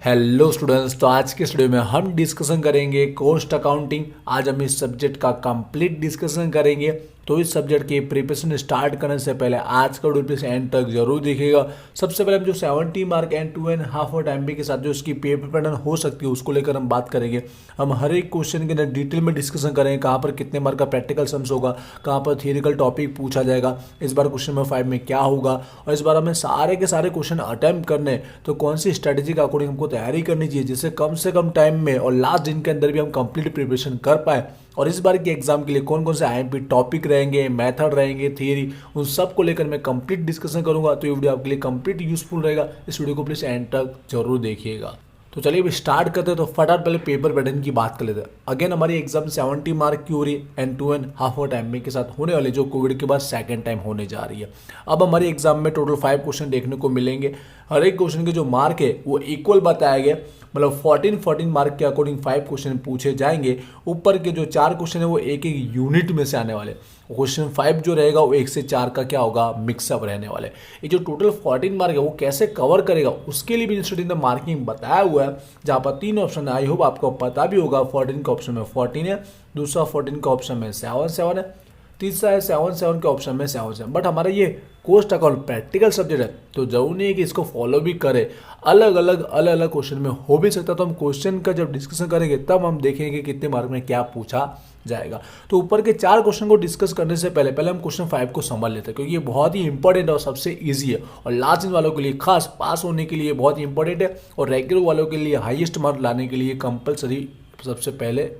Hello students, तो आज के स्टूडियो में हम डिस्कशन करेंगे कॉस्ट अकाउंटिंग। आज हम इस सब्जेक्ट का कंप्लीट डिस्कशन करेंगे। तो इस सब्जेक्ट की प्रिपरेशन स्टार्ट करने से पहले आज का वीडियो प्लीज एंड तक जरूर देखिएगा। सबसे पहले हम जो 70 मार्क एंड 2.5 और टाइम के साथ जो इसकी पेपर पैटर्न हो सकती है उसको लेकर हम बात करेंगे। हम हर एक क्वेश्चन के अंदर डिटेल में डिस्कशन करेंगे, कहाँ पर कितने मार्क का प्रैक्टिकल सम्स होगा, कहाँ पर थियरिकल टॉपिक पूछा जाएगा, इस बार क्वेश्चन नंबर 5 में क्या होगा, और इस बार हमें सारे के सारे क्वेश्चन अटेम्प्ट करने तो कौन सी स्ट्रेटेजी के अकॉर्डिंग हमको तैयारी करनी चाहिए जिससे कम से कम टाइम में और लास्ट दिन के अंदर भी हम कंप्लीट प्रिपरेशन कर पाए। और इस बार के एग्जाम के लिए कौन कौन से आईएमपी टॉपिक रहेंगे, मेथड रहेंगे, थियरी, उन सब को लेकर मैं कंप्लीट डिस्कशन करूंगा। तो ये वीडियो आपके लिए कंप्लीट यूजफुल रहेगा। इस वीडियो को प्लीज एंड तक जरूर देखिएगा। तो चलिए अब स्टार्ट करते हैं। तो फटाफट पहले पेपर पैटर्न की बात कर लेते हैं। अगेन हमारी एग्जाम 70 मार्क की हो रही है एंड 2.5 टाइम के साथ होने वाले, जो कोविड के बाद सेकंड टाइम होने जा रही है। अब हमारी एग्जाम में टोटल 5 क्वेश्चन देखने को मिलेंगे। हर एक क्वेश्चन के जो मार्क है वो इक्वल बताया गया, मतलब 14 मार्क के अकॉर्डिंग 5 क्वेश्चन पूछे जाएंगे। ऊपर के जो 4 क्वेश्चन है वो एक एक यूनिट में से आने वाले। क्वेश्चन 5 जो रहेगा वो 1 से 4 का क्या होगा, मिक्सअप रहने वाले। ये जो टोटल 14 मार्क है वो कैसे कवर करेगा उसके लिए भी इंस्टीट्यूट ने मार्किंग बताया हुआ है, जहाँ पर 3 ऑप्शन है। आई होप आपको पता भी होगा। 14 के ऑप्शन में 14 है, दूसरा 14 के ऑप्शन में 7 है, तीसरा है 7 के ऑप्शन में 7। बट हमारा ये कॉस्ट अकाउंट प्रैक्टिकल सब्जेक्ट है, तो जरूरी नहीं है कि इसको फॉलो भी करे। अलग अलग क्वेश्चन में हो भी सकता है। तो हम क्वेश्चन का जब डिस्कशन करेंगे तब हम देखेंगे कि कितने मार्क में क्या पूछा जाएगा। तो ऊपर के 4 क्वेश्चन को डिस्कस करने से पहले हम क्वेश्चन 5 को समझ लेते हैं, क्योंकि ये बहुत ही इंपॉर्टेंट और सबसे ईजी है और लास्ट दिन वालों के लिए खास पास होने के लिए बहुत ही इंपॉर्टेंट है, और रेगुलर वालों के लिए हाईएस्ट मार्क लाने के लिए कंपलसरी सबसे पहले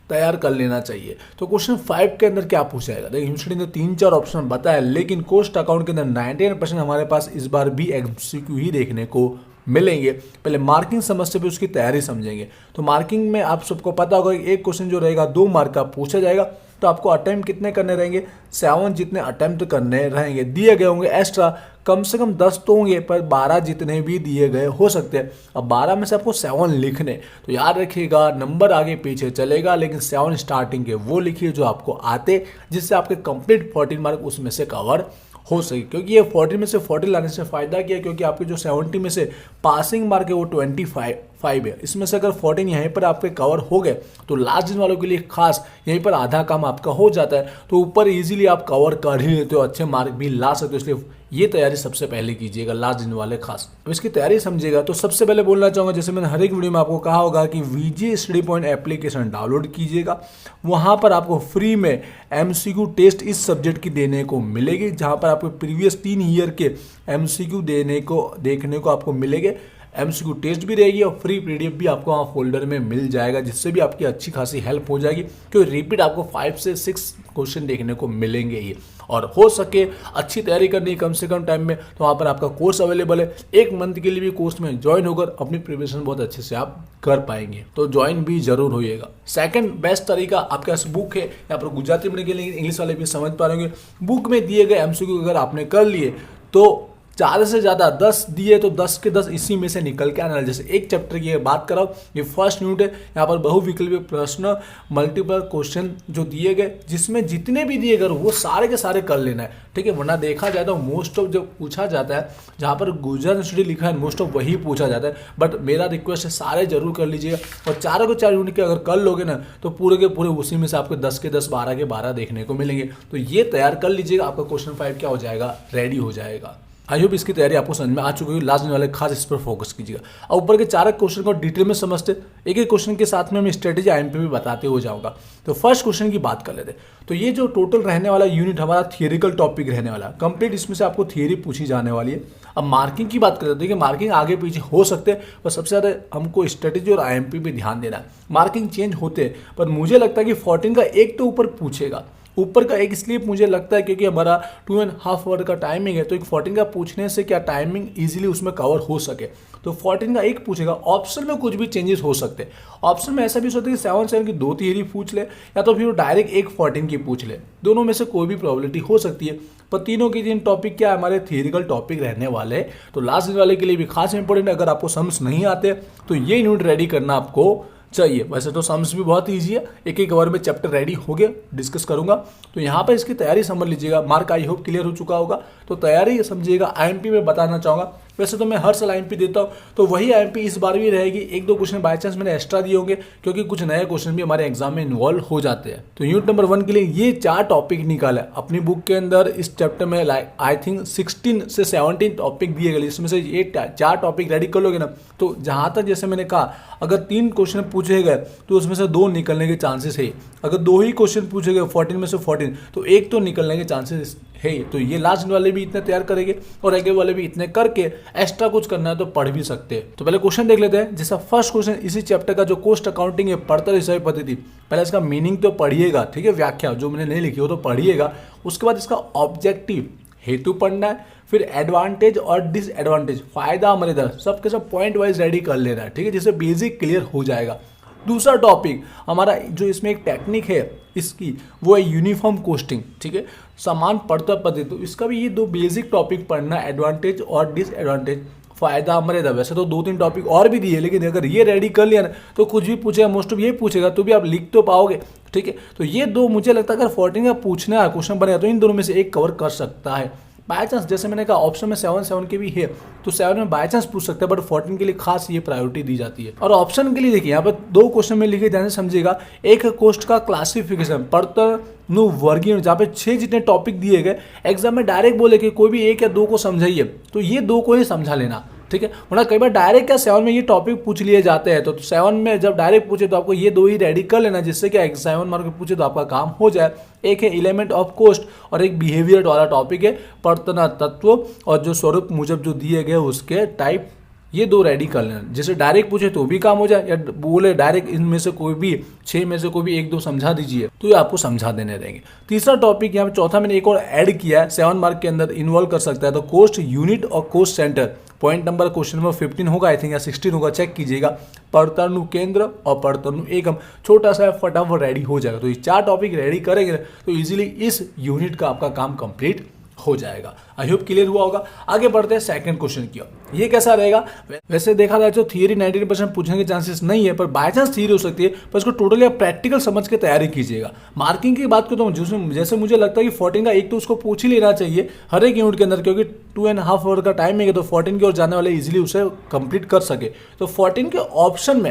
तैयार कर लेना चाहिए। तो क्वेश्चन 5 के अंदर क्या पूछा जाएगा, देखिए यूनिवर्सिटी ने 3-4 ऑप्शन बताया, लेकिन कॉस्ट अकाउंट के अंदर 99% हमारे पास इस बार भी एमसीक्यू ही देखने को मिलेंगे। पहले मार्किंग समझते हुए उसकी तैयारी समझेंगे। तो मार्किंग में आप सबको पता होगा एक क्वेश्चन जो रहेगा 2 मार्क का पूछा जाएगा। तो आपको अटेम्प्ट कितने करने रहेंगे, 7 जितने अटेम्प्ट करने रहेंगे। दिए गए होंगे एक्स्ट्रा कम से कम 10 तो होंगे, पर 12 जितने भी दिए गए हो सकते हैं। अब 12 में से आपको 7 लिखने, तो याद रखिएगा नंबर आगे पीछे चलेगा, लेकिन 7 स्टार्टिंग के वो लिखिए जो आपको आते, जिससे आपके कंप्लीट 14 मार्क उसमें से कवर हो सके। क्योंकि ये 40 में से 40 लाने से फायदा क्या है, क्योंकि आपके जो 70 में से पासिंग मार्क है वो 25 है। इसमें से अगर 14 यहीं पर आपके कवर हो गए तो लास्ट दिन वालों के लिए खास यहीं पर आधा काम आपका हो जाता है। तो ऊपर इजीली आप कवर कर ही लेते हो, अच्छे मार्क भी ला सकते हो। इसलिए ये तैयारी सबसे पहले कीजिएगा लास्ट दिन वाले खास। तो इसकी तैयारी समझिएगा। तो सबसे पहले बोलना चाहूँगा, जैसे मैंने हर एक वीडियो में आपको कहा होगा कि वीजे स्टडी पॉइंट एप्लीकेशन डाउनलोड कीजिएगा। वहाँ पर आपको फ्री में एमसीक्यू टेस्ट इस सब्जेक्ट की देने को मिलेगी, जहाँ पर आपको प्रीवियस 3 ईयर के एमसीक्यू देखने को आपको मिलेंगे। एमसीक्यू टेस्ट भी रहेगी और फ्री पीडीएफ भी आपको वहाँ फोल्डर में मिल जाएगा, जिससे भी आपकी अच्छी खासी हेल्प हो जाएगी। क्योंकि रिपीट आपको 5 से 6 क्वेश्चन देखने को मिलेंगे ही, और हो सके अच्छी तैयारी करनी है कम से कम टाइम में, तो वहाँ पर आपका कोर्स अवेलेबल है। 1 मंथ के लिए भी कोर्स में ज्वाइन होकर अपनी प्रिपरेशन बहुत अच्छे से आप कर पाएंगे। तो ज्वाइन भी जरूर होइएगा। सेकंड बेस्ट तरीका, आपके पास बुक है, यहाँ पर गुजराती में के लिए इंग्लिश वाले भी समझ पा रहे होंगे। बुक में दिए गए एमसीक्यू अगर आपने कर लिए तो 4 से ज़्यादा 10 दिए तो 10 के 10 इसी में से निकल के आने वाले। जैसे एक चैप्टर की बात कराओ, ये फर्स्ट यूनिट है, यहाँ पर बहुविकल्पीय प्रश्न मल्टीपल क्वेश्चन जो दिए गए, जिसमें जितने भी दिए गए वो सारे के सारे कर लेना है, ठीक है। वरना देखा जाए तो मोस्ट ऑफ जो पूछा जाता है, जहाँ पर गुजरात यूनिवर्सिटी लिखा है मोस्ट ऑफ वही पूछा जाता है। बट मेरा रिक्वेस्ट है सारे जरूर कर लीजिएगा, और 4 के 4 यूनिट के अगर कर लोगे ना तो पूरे के पूरे उसी में से आपको 10 के 10, 12 के 12 देखने को मिलेंगे। तो ये तैयार कर लीजिएगा, आपका क्वेश्चन 5 क्या हो जाएगा, रेडी हो जाएगा। आई होप इसकी तैयारी आपको समझ में आ चुकी है। लास्ट दिन वाले खास इस पर फोकस कीजिएगा। और ऊपर के 4 क्वेश्चन को डिटेल में समझते, एक एक क्वेश्चन के साथ में मैं स्ट्रेटेजी आईएमपी भी बताते हो जाऊंगा। तो फर्स्ट क्वेश्चन की बात कर लेते हैं। तो ये जो टोटल रहने वाला यूनिट हमारा थियरिकल टॉपिक रहने वाला कंप्लीट, इसमें से आपको थियरी पूछी जाने वाली है। अब मार्किंग की बात करते हैं, देखिए मार्किंग आगे पीछे हो सकते हैं, पर सबसे ज़्यादा हमको स्ट्रेटेजी और आईएमपी पे ध्यान देना है। मार्किंग चेंज होते हैं, पर मुझे लगता है कि 14 का एक तो ऊपर पूछेगा। ऊपर का एक इसलिए मुझे लगता है क्योंकि हमारा 2.5 आवर का टाइमिंग है, तो एक 14 का पूछने से क्या टाइमिंग इजीली उसमें कवर हो सके। तो 14 का एक पूछेगा। ऑप्शन में कुछ भी चेंजेस हो सकते हैं। ऑप्शन में ऐसा भी हो सकता है कि 7 की 2 थियरी पूछ ले, या तो फिर डायरेक्ट एक 14 की पूछ ले। दोनों में से कोई भी प्रॉबिलिटी हो सकती है। पर तीनों के 3 टॉपिक क्या हमारे थियरिकल टॉपिक रहने वाले। तो लास्ट दिन वाले के लिए भी खास इंपॉर्टेंट, अगर आपको सम्स नहीं आते तो ये यूनिट रेडी करना आपको चाहिए। वैसे तो सम्स भी बहुत ईजी है, एक एक ओवर में चैप्टर रेडी हो गया, डिस्कस करूंगा। तो यहाँ पर इसकी तैयारी समझ लीजिएगा। मार्क आई होप क्लियर हो चुका होगा, तो तैयारी समझिएगा। आईएमपी में बताना चाहूँगा वैसे तो मैं हर साल IMP देता हूँ, तो वही IMP इस बार भी रहेगी। एक दो क्वेश्चन बाय चांस मैंने एक्स्ट्रा दिए होंगे क्योंकि कुछ नए क्वेश्चन भी हमारे एग्जाम में इन्वॉल्व हो जाते हैं। तो यूनिट नंबर 1 के लिए ये 4 टॉपिक निकाला है अपनी बुक के अंदर। इस चैप्टर में आई थिंक 16 से 17 टॉपिक दिए गए, इसमें से ये 4 टॉपिक रेडी कर लोगे ना, तो जहां तक जैसे मैंने कहा अगर 3 क्वेश्चन पूछे गए तो उसमें से 2 निकलने के चांसेस है। अगर 2 ही क्वेश्चन पूछे गए 14 में से 14 तो एक तो निकलने के चांसेस है। तो ये लास्ट वाले भी इतने तैयार करेंगे और आगे वाले भी इतने करके एक्स्ट्रा कुछ करना है तो पढ़ भी सकते हैं। तो पहले क्वेश्चन देख लेते हैं। जैसा फर्स्ट क्वेश्चन इसी चैप्टर का जो कोस्ट अकाउंटिंग है पढ़तर हिसाब पद्धति, पहले इसका मीनिंग तो पढ़िएगा, ठीक है, व्याख्या जो मैंने नहीं लिखी वो तो पढ़िएगा। उसके बाद इसका ऑब्जेक्टिव हेतु पढ़ना है, फिर एडवांटेज और डिसएडवांटेज, फायदा मर्यादा, सबके सब पॉइंट वाइज रेडी कर लेना है, ठीक है, जिससे बेसिक क्लियर हो जाएगा। दूसरा टॉपिक हमारा जो इसमें एक टेक्निक है इसकी वो है यूनिफॉर्म कोस्टिंग, ठीक है, समान पढ़तर पद्धति। तो इसका भी ये 2 बेसिक टॉपिक पढ़ना, एडवांटेज और डिसएडवांटेज, फायदा मर्यादा। वैसे तो 2-3 टॉपिक और भी दिए, लेकिन अगर ये रेडी कर लिया ना तो कुछ भी पूछेगा, मोस्ट ऑफ ये पूछेगा तो भी आप लिख तो पाओगे, ठीक है। तो ये 2 मुझे लगता है अगर 14 का पूछना है क्वेश्चन बनेगा तो इन दोनों में से एक कवर कर सकता है। बाय चांस जैसे मैंने कहा ऑप्शन में 7 के भी है तो 7 में बाय चांस पूछ सकते हैं, बट 14 के लिए खास ये प्रायोरिटी दी जाती है। और ऑप्शन के लिए देखिए यहाँ पर 2 क्वेश्चन में लिखे, ध्यान से समझिएगा। एक है कोस्ट का क्लासिफिकेशन, पढ़तर वर्गीकरण, जहाँ पे 6 जितने टॉपिक दिए गए, एग्जाम में डायरेक्ट बोले कि कोई भी 1 या 2 को समझाइए, तो ये 2 को ही समझा लेना, ठीक है। वरना कई बार डायरेक्ट क्या 7 में ये टॉपिक पूछ लिए जाते हैं, तो 7 में जब डायरेक्ट पूछे तो आपको ये 2 ही रेडी कर लेना, जिससे कि 7 मार्क में पूछे तो आपका काम हो जाए। एक है एलिमेंट ऑफ कोस्ट और एक बिहेवियर वाला टॉपिक है, पढ़तना तत्व और जो स्वरूप मुजब जो दिए गए उसके टाइप, ये 2 रेडी कर लेना। जैसे डायरेक्ट पूछे तो भी काम हो जाए, या बोले डायरेक्ट इनमें से कोई भी 6 में से कोई भी 1-2 समझा दीजिए तो ये आपको समझा देने रहेंगे। तीसरा टॉपिक यहाँ पे चौथा मैंने एक और ऐड किया है, 7 मार्क के अंदर इन्वॉल्व कर सकता है, तो कोस्ट यूनिट और cost centre. Point number question number 15 होगा आई थिंक, या 16 होगा, चेक कीजिएगा। पढ़तनु केंद्र और पढ़तनु एकम, छोटा सा फटाफट रेडी हो जाएगा। तो ये 4 टॉपिक रेडी करेंगे तो इजीली इस यूनिट का आपका काम कंप्लीट हो जाएगा। आई होप क्लियर हुआ होगा। आगे बढ़ते हैं सेकंड क्वेश्चन की ओर। ये कैसा रहेगा, वैसे देखा जाए तो थियरी 90% पूछने के चांसेस नहीं है, पर बाय चांस थियरी हो सकती है, पर इसको टोटली आप प्रैक्टिकल समझ के तैयारी कीजिएगा। मार्किंग की बात करता हूँ, जैसे मुझे लगता है कि 14 का एक तो उसको पूछ ही लेना चाहिए हर एक यूनिट के अंदर, क्योंकि 2.5 आवर का टाइम है, तो 14 की ओर जाने वाले इजीली उसे कंप्लीट कर सके। तो 14 के ऑप्शन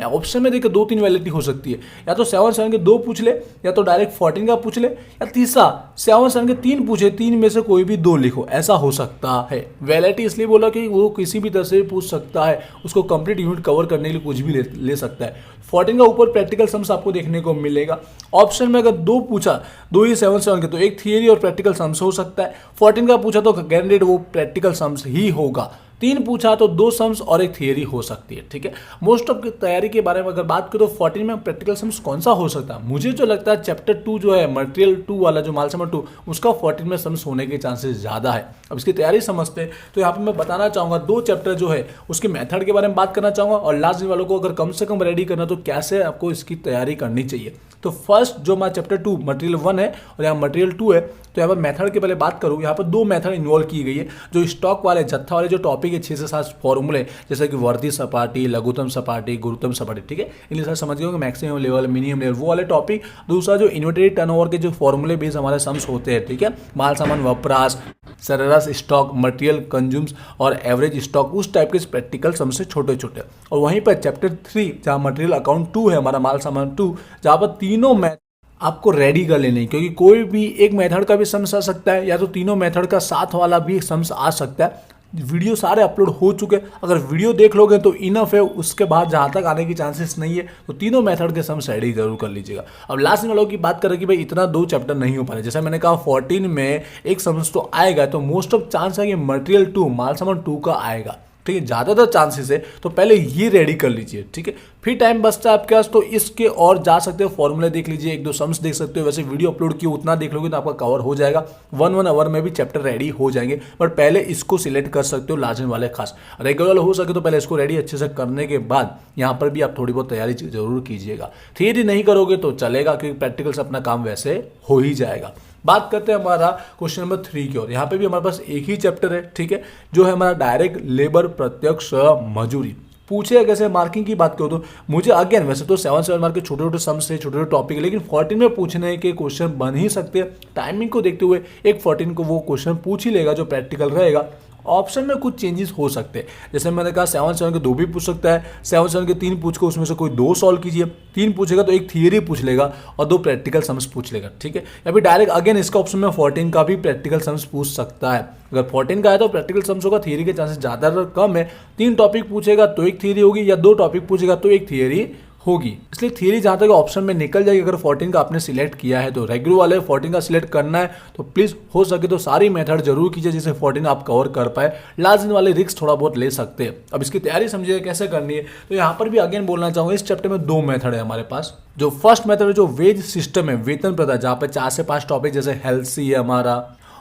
में देखिए 2-3 वैलिडिटी हो सकती है, या तो 7 के 2 पूछ ले, या तो डायरेक्ट 14 का पूछ ले, या तीसरा 7 के 3 पूछे, 3 में से कोई भी 2 लिखो, ऐसा हो सकता है। वैलिडिटी इसलिए बोला कि वो किसी भी तरह से पूछ सकता है, उसको कंप्लीट यूनिट कवर करने के लिए कुछ भी ले सकता है। 14 का ऊपर प्रैक्टिकल सम्स आपको देखने को मिलेगा। ऑप्शन में अगर 2 पूछा, 2 ही 7 के, तो एक थियरी और प्रैक्टिकल सम्स हो सकता है। 14 का पूछा तो गारंटेड वो प्रैक्टिकल सम्स ही होगा। 3 पूछा तो 2 सम्स और एक थियरी हो सकती है, ठीक है। मोस्ट ऑफ की तैयारी के बारे में अगर बात करें तो 14 में प्रैक्टिकल सम्स कौन सा हो सकता है, मुझे जो लगता है चैप्टर 2 जो है मटेरियल 2 वाला, जो मालसमा 2, उसका 14 में सम्स होने के चांसेस ज़्यादा है। अब इसकी तैयारी समझते हैं, तो यहाँ पे मैं बताना चाहूँगा 2 चैप्टर जो है उसके मेथड के बारे में बात करना चाहूँगा, और लास्ट दिन वालों को अगर कम से कम रेडी करना तो कैसे आपको इसकी तैयारी करनी चाहिए। तो फर्स्ट जो हमारा चैप्टर 2 मटेरियल 1 है और यहाँ मटेरियल 2 है, तो यहाँ पर मेथड के पहले बात करूँ, यहाँ पर 2 मेथड इन्वॉल्व की गई है। जो स्टॉक वाले जत्था वाले जो टॉपिक है 6 से 7 फॉर्मूले, जैसे कि वर्दी सपाटी, लघुतम सपाटी, गुरुतम सपाटी, ठीक है, इनके साथ समझ गए मैक्सिमम लेवल, मिनिमम लेवल, वो वाले टॉपिक। दूसरा जो इन्वेंटरी टर्नओवर के जो फॉर्मूले बेस हमारे सम्स होते हैं, ठीक है, माल सामान वपराश, सरेराश स्टॉक, मटेरियल कंज्यूम्स और एवरेज स्टॉक, उस टाइप के प्रैक्टिकल सम से छोटे छोटे। और वहीं पर चैप्टर 3 जहाँ मटेरियल अकाउंट 2 है हमारा, माल सामान 2, जहाँ पर तीनों मैथ आपको रेडी कर लेने, क्योंकि कोई भी एक मेथड का भी सम्स आ सकता है, या तो तीनों मेथड का साथ वाला भी सम्स आ सकता है। वीडियो सारे अपलोड हो चुके हैं, अगर वीडियो देख लोगे तो इनफ है, उसके बाद जहाँ तक आने की चांसेस नहीं है, तो तीनों मेथड के सम्स रेडी जरूर कर लीजिएगा। अब लास्ट में वालों की बात करें कि भाई इतना 2 चैप्टर नहीं हो पा रहे, जैसे मैंने कहा 14 में एक सम्स तो आएगा, तो मोस्ट ऑफ चांस है कि मटेरियल 2 माल सामान 2 का आएगा, ठीक है, ज़्यादातर चांसेस है। तो पहले ये रेडी कर लीजिए, ठीक है, फिर टाइम बचता है आपके पास तो इसके और जा सकते हो, फॉर्मूले देख लीजिए, 1-2 सम्स देख सकते हो। वैसे वीडियो अपलोड किए उतना देख लोगे तो आपका कवर हो जाएगा, 1 आवर में भी चैप्टर रेडी हो जाएंगे। बट पहले इसको सिलेक्ट कर सकते हो, लाजन वाले खास रेगुलर हो सके तो पहले इसको रेडी अच्छे से करने के बाद यहाँ पर भी आप थोड़ी बहुत तैयारी जरूर कीजिएगा। थियरी नहीं करोगे तो चलेगा, क्योंकि प्रैक्टिकल से अपना काम वैसे हो ही जाएगा। बात करते हैं हमारा क्वेश्चन नंबर 3 की ओर। यहाँ पे भी हमारे पास एक ही चैप्टर है, ठीक है, जो है हमारा डायरेक्ट लेबर प्रत्यक्ष मजूरी। पूछे कैसे मार्किंग की बात करो तो मुझे अगेन वैसे तो 7 मार्क के छोटे छोटे सम्स से छोटे छोटे टॉपिक है, लेकिन 14 में पूछने के क्वेश्चन बन ही सकते हैं। टाइमिंग को देखते हुए एक 14 को वो क्वेश्चन पूछ ही लेगा जो प्रैक्टिकल रहेगा, ऑप्शन में कुछ चेंजेस हो सकते हैं। जैसे मैंने कहा 7-7 के 2 भी पूछ सकता है, 7-7 के 3 पूछ के उसमें से कोई 2 सॉल्व कीजिए, 3 पूछेगा तो एक थियरी पूछ लेगा और 2 प्रैक्टिकल सम्स पूछ लेगा, ठीक है। या फिर डायरेक्ट अगेन इसका ऑप्शन में 14 का भी प्रैक्टिकल सम्स पूछ सकता है। अगर 14 का है तो प्रैक्टिकल सम्स होगा, थियरी के चांसेस ज़्यादा कम है। 3 टॉपिक पूछेगा तो एक थियरी होगी, या 2 टॉपिक पूछेगा तो एक थियरी होगी। इसलिए थियरी जहाँ तक ऑप्शन में निकल जाएगी अगर 14 का आपने सिलेक्ट किया है तो। रेगुलर वाले 14 का सिलेक्ट करना है तो प्लीज़ हो सके तो सारी मेथड जरूर कीजिए जिससे 14 आप कवर कर पाए। लास्ट दिन वाले रिस्क थोड़ा बहुत ले सकते हैं। अब इसकी तैयारी समझिएगा कैसे करनी है। तो यहाँ पर भी अगेन बोलना चाहूँगा, इस चैप्टर में 2 मेथड है हमारे पास। जो फर्स्ट मेथड है जो वेज सिस्टम है, वेतन प्रथा, जहाँ पर 4 से 5 टॉपिक जैसे हेल्थ सी है हमारा,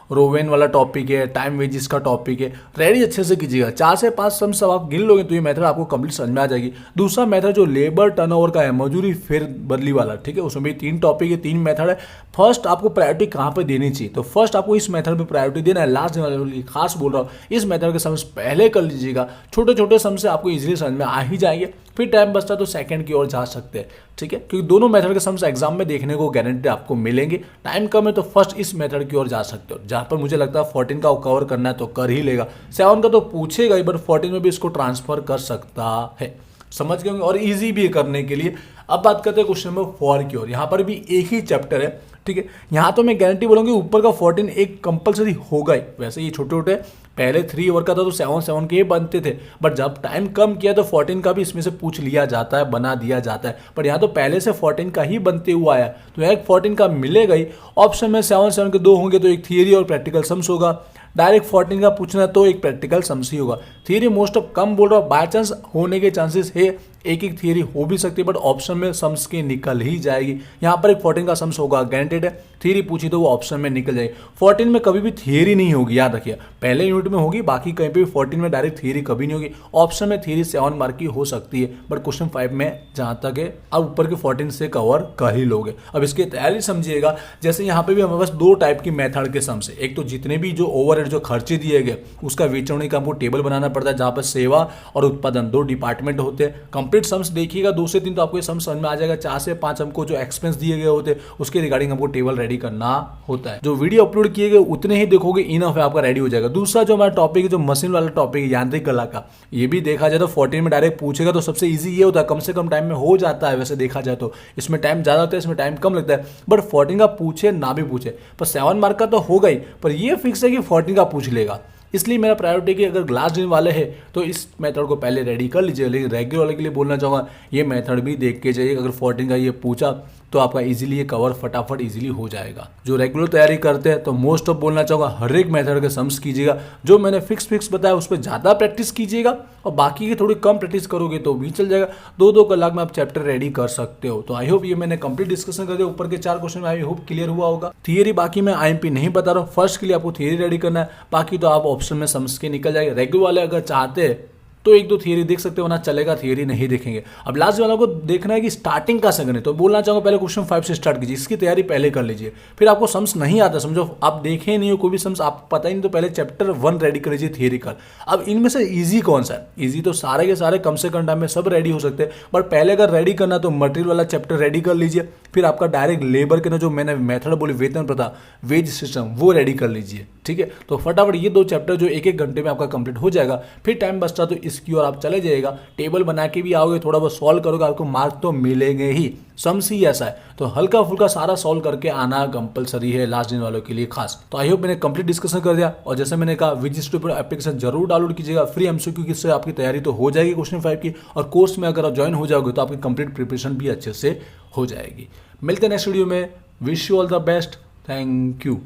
रोवेन वाला टॉपिक है, टाइम वेजिस का टॉपिक है, रेडी अच्छे से कीजिएगा। 4 से 5 सम सब आप गिन लोगे तो ये मेथड आपको कंप्लीट समझ में आ जाएगी। दूसरा मेथड जो लेबर टर्नओवर का है, मजदूरी फेर बदली वाला, ठीक है, उसमें भी 3 टॉपिक है, 3 मेथड है। फर्स्ट आपको प्रायोरिटी कहाँ पे देनी चाहिए, तो फर्स्ट आपको इस मेथड पे प्रायोरिटी देना है। लास्ट दिन वाले खास बोल रहा हूँ, इस मेथड के सम्स पहले कर लीजिएगा। छोटे छोटे सम से आपको इजीली समझ में आ ही जाएंगे। फिर टाइम बचता तो सेकंड की ओर जा सकते हैं, ठीक है, क्योंकि दोनों मेथड के सम्स एग्जाम में देखने को गारंटी आपको मिलेंगे। टाइम कम है तो फर्स्ट इस मेथड की ओर जा सकते हो, जहाँ पर मुझे लगता है 14 का कवर करना है तो कर ही लेगा। 7 का तो पूछेगा ही, बट 14 में भी इसको ट्रांसफर कर सकता है। समझ गए होंगे, और इजी भी है करने के लिए। अब बात करते हैं क्वेश्चन नंबर 4 की ओर। यहाँ पर भी एक ही चैप्टर है, ठीक है। यहाँ तो मैं गारंटी बोलूँगी ऊपर का 14 एक कंपलसरी होगा ही। वैसे ये छोटे छोटे पहले 3 ओवर का था तो 7-7 के बनते थे, बट जब टाइम कम किया तो 14 का भी इसमें से पूछ लिया जाता है, बना दिया जाता है। पर यहाँ तो पहले से 14 का ही बनते हुआ आया, तो एक 14 का मिलेगा ही। ऑप्शन में 7-7 के 2 होंगे तो एक थियरी और प्रैक्टिकल सम्स होगा। डायरेक्ट 14 का पूछना तो एक प्रैक्टिकल सम्स ही होगा। थियरी मोस्ट ऑफ कम बोल रहा हूँ, बाय चांस होने के चांसेस है, एक थियरी हो भी सकती है, बट ऑप्शन में सम्स के निकल ही जाएगी। यहाँ पर एक 14 का सम्स होगा, गारंटेड है। थियरी पूछी तो वो ऑप्शन में निकल जाएगी। 14 में कभी भी थियरी नहीं होगी, याद रखिए। पहले यूनिट में होगी, बाकी कहीं पे भी 14 में डायरेक्ट थियरी कभी नहीं होगी। ऑप्शन में थियरी 7 मार्क की हो सकती है, बट क्वेश्चन 5 में जहाँ तक है अब ऊपर के 14 से कवर कर ही लोगे। अब इसकी तैयारी समझिएगा। जैसे यहाँ पे भी हमारे पास 2 टाइप की मेथड के सम्स है। एक तो जितने भी जो ओवरहेड जो खर्चे दिए गए उसका विचौनी का हमको टेबल बनाना पड़ता है, जहाँ पर सेवा और उत्पादन 2 डिपार्टमेंट होते हैं। कंप्लीट सम्स देखिएगा 2 से 3 तो आपको ये सम्स समझ में आ जाएगा। 4 से 5 हमको जो एक्सपेंस दिए गए होते हैं उसके रिगार्डिंग हमको टेबल रेडी करना होता है। जो वीडियो अपलोड किए गए उतने ही देखोगे, इनफ है, आपका रेडी हो जाएगा। दूसरा जो हमारा टॉपिक है, जो मशीन वाला टॉपिक है, यांत्रिक कला का, ये भी देखा जाए तो 14 में डायरेक्ट पूछेगा तो सबसे ईजी ये होता है, कम से कम टाइम में हो जाता है। वैसे देखा जाए तो इसमें टाइम ज़्यादा होता है, इसमें टाइम कम लगता है, बट 14 का पूछे ना भी पूछे पर 7 मार्क का तो होगा ही, पर ये फिक्स है कि 14 का पूछ लेगा। इसलिए मेरा प्रायोरिटी कि अगर ग्लास दिन वाले हैं तो इस मेथड को पहले रेडी कर लीजिए। लेकिन रेगुलर वाले के लिए बोलना चाहूँगा, ये मेथड भी देख के जाइए। अगर 14 का ये पूछा तो आपका इजीली ये कवर फटाफट इजीली हो जाएगा। जो रेगुलर तैयारी करते हैं तो मोस्ट ऑफ बोलना चाहूँगा हर एक मेथड के सम्स कीजिएगा। जो मैंने फिक्स बताया उस पर ज़्यादा प्रैक्टिस कीजिएगा, और बाकी की थोड़ी कम प्रैक्टिस करोगे तो भी चल जाएगा। 2-2 कलाक में आप चैप्टर रेडी कर सकते हो। तो आई होप ये मैंने कंप्लीट डिस्कशन कर दिया। ऊपर के 4 क्वेश्चन में आई होप क्लियर हुआ होगा। थियरी बाकी मैं IMP नहीं बता रहा हूँ, फर्स्ट के लिए आपको थियरी रेडी करना है, बाकी तो आप ऑप्शन में सम्स के निकल जाएगा। रेगुलर वाले अगर चाहते हैं तो 1-2 थियरी देख सकते हो, ना चलेगा थियरी नहीं देखेंगे। अब लास्ट वालों को देखना है कि स्टार्टिंग का से करें, तो बोलना चाहूँगा पहले क्वेश्चन 5 से स्टार्ट कीजिए, इसकी तैयारी पहले कर लीजिए। फिर आपको सम्स नहीं आता, समझो आप देखे नहीं हो कोई भी सम्स, आप पता ही नहीं, तो पहले चैप्टर 1 रेडी कर लीजिए थियरिकल। अब इनमें से ईजी कौन सा है? ईजी तो सारे के सारे कम से कम टाइम में सब रेडी हो सकते हैं, बट पहले अगर रेडी करना तो मटेरियल वाला चैप्टर रेडी कर लीजिए। फिर आपका डायरेक्ट लेबर के ना जो मैंने मेथड बोली, वेतन प्रथा, वेज सिस्टम, वो रेडी कर लीजिए, ठीक है। तो फटाफट ये 2 चैप्टर जो 1-1 घंटे में आपका कंप्लीट हो जाएगा। फिर टाइम बचता तो इसकी ओर आप चले जाइएगा। टेबल बना के भी आओगे, थोड़ा बहुत सॉल्व करोगे, आपको मार्क तो मिलेंगे ही। सम्स ही ऐसा है, तो हल्का फुल्का सारा सॉल्व करके आना कंपलसरी है लास्ट दिन वालों के लिए खास। तो आई होप मैंने कंप्लीट डिस्कशन कर दिया। और जैसे मैंने कहा, विजिस्टूडियो एप्लीकेशन जरूर डाउनलोड कीजिएगा, फ्री MCQ की, इससे आपकी तैयारी तो हो जाएगी क्वेश्चन 5 की। और कोर्स में अगर आप ज्वाइन हो जाओगे तो आपकी कंप्लीट प्रिपरेशन भी अच्छे से हो जाएगी। मिलते हैं नेक्स्ट वीडियो में। Wish you all the best. Thank you.